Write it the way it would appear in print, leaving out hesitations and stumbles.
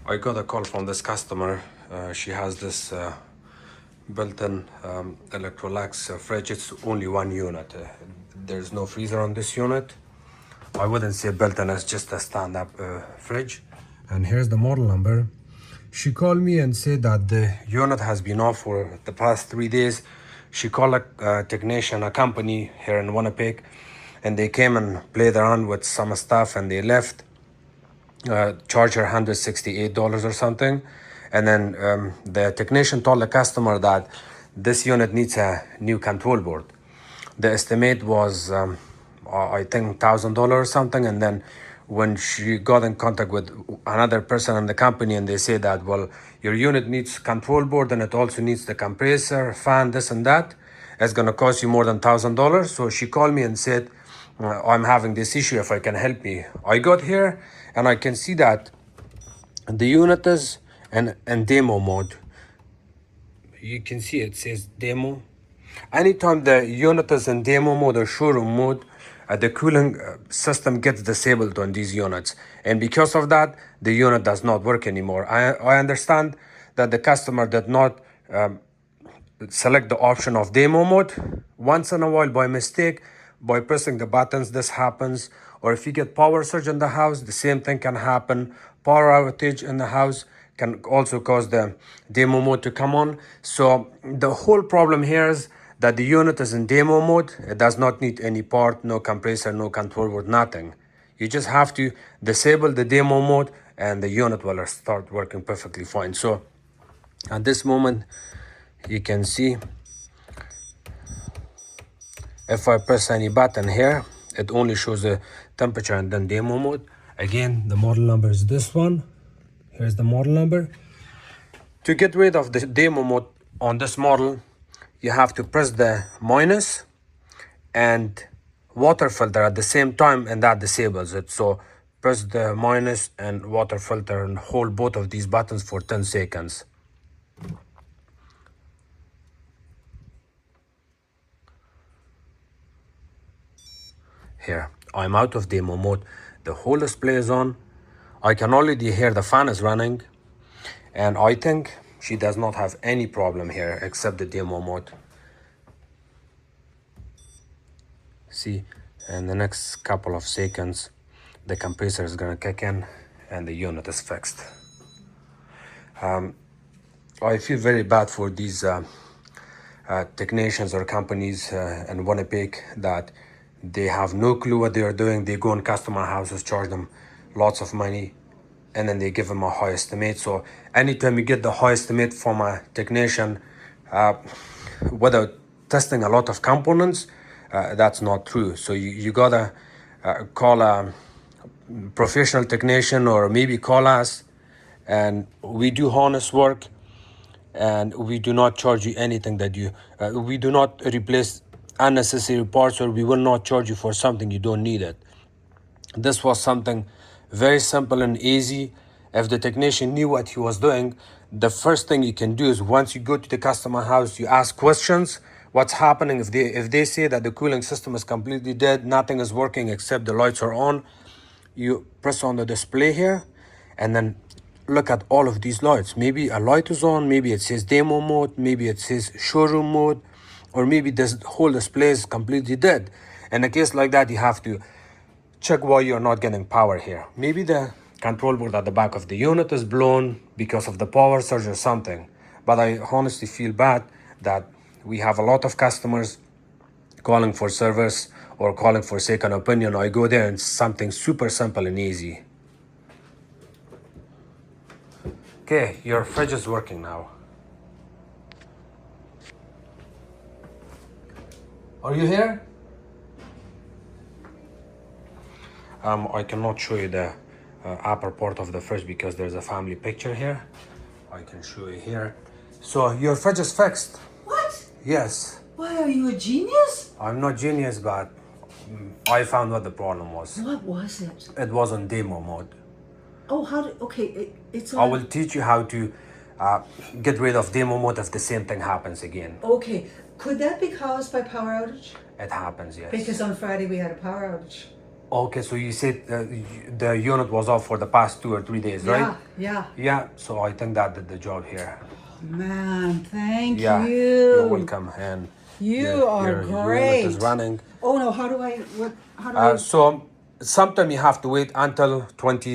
I got a call from this customer. She has this built-in Electrolux fridge. It's only one unit. There's no freezer on this unit. I wouldn't say built-in, it's just a stand-up fridge. And here's the model number. She called me and said that the unit has been off for the past 3 days. She called a technician, a company here in Winnipeg, and they came and played around with some stuff and they left. Charge her $168 or something. And then the technician told the customer that this unit needs a new control board. The estimate was, I think, $1,000 or something. And then when she got in contact with another person in the company and they say that, well, your unit needs control board and it also needs the compressor, fan, this and that, it's going to cost you more than $1,000. So she called me and said, I'm having this issue, if I can help me. I got here and I can see that the unit is in demo mode. You can see it says demo. Anytime the unit is in demo mode or showroom mode, the cooling system gets disabled on these units. And because of that, the unit does not work anymore. I understand that the customer did not select the option of demo mode. Once in a while, by mistake, by pressing the buttons, this happens. Or if you get power surge in the house, the same thing can happen. Power outage in the house can also cause the demo mode to come on. So the whole problem here is that the unit is in demo mode. It does not need any part, no compressor, no control board, nothing. You just have to disable the demo mode and the unit will start working perfectly fine. So at this moment, you can see if I press any button here, it only shows the temperature and then demo mode. Again, the model number is this one. Here's the model number. To get rid of the demo mode on this model, you have to press the minus and water filter at the same time, and that disables it. So press the minus and water filter and hold both of these buttons for 10 seconds. Here, I'm out of demo mode. The whole display is on. I can already hear the fan is running. And I think she does not have any problem here except the demo mode. See, in the next couple of seconds, the compressor is gonna kick in and the unit is fixed. I feel very bad for these technicians or companies in Winnipeg that they have no clue what they are doing. They go in customer houses, charge them lots of money, and then they give them a high estimate. So anytime you get the high estimate from a technician without testing a lot of components, that's not true. So you gotta call a professional technician or maybe call us, and we do honest work and we do not charge you anything that you we do not replace unnecessary parts, or we will not charge you for something you don't need it. This was something very simple and easy. If the technician knew what he was doing, the first thing you can do is once you go to the customer house, you ask questions. What's happening? If they say that the cooling system is completely dead, nothing is working except the lights are on, you press on the display here and then look at all of these lights. Maybe a light is on, maybe it says demo mode, maybe it says showroom mode, or maybe this whole display is completely dead. In a case like that, you have to check why you're not getting power here. Maybe the control board at the back of the unit is blown because of the power surge or something. But I honestly feel bad that we have a lot of customers calling for service or calling for second opinion. I go there and it's something super simple and easy. Okay, your fridge is working now. Are you here? I cannot show you the upper part of the fridge because there's a family picture here. I can show you here. So your fridge is fixed. What? Yes. Why, are you a genius? I'm not genius, but I found what the problem was. What was it? It was on demo mode. Oh, how did, okay, it's on. I will teach you how to get rid of demo mode if the same thing happens again. Okay, could that be caused by power outage? It happens, yes. Because on Friday we had a power outage. Okay, so you said the unit was off for the past 2 or 3 days, right? Yeah. Yeah, so I think that did the job here. Man, thank Yeah, you. you're welcome. And You are your unit is great. running. Oh no, how do I So sometime you have to wait until 20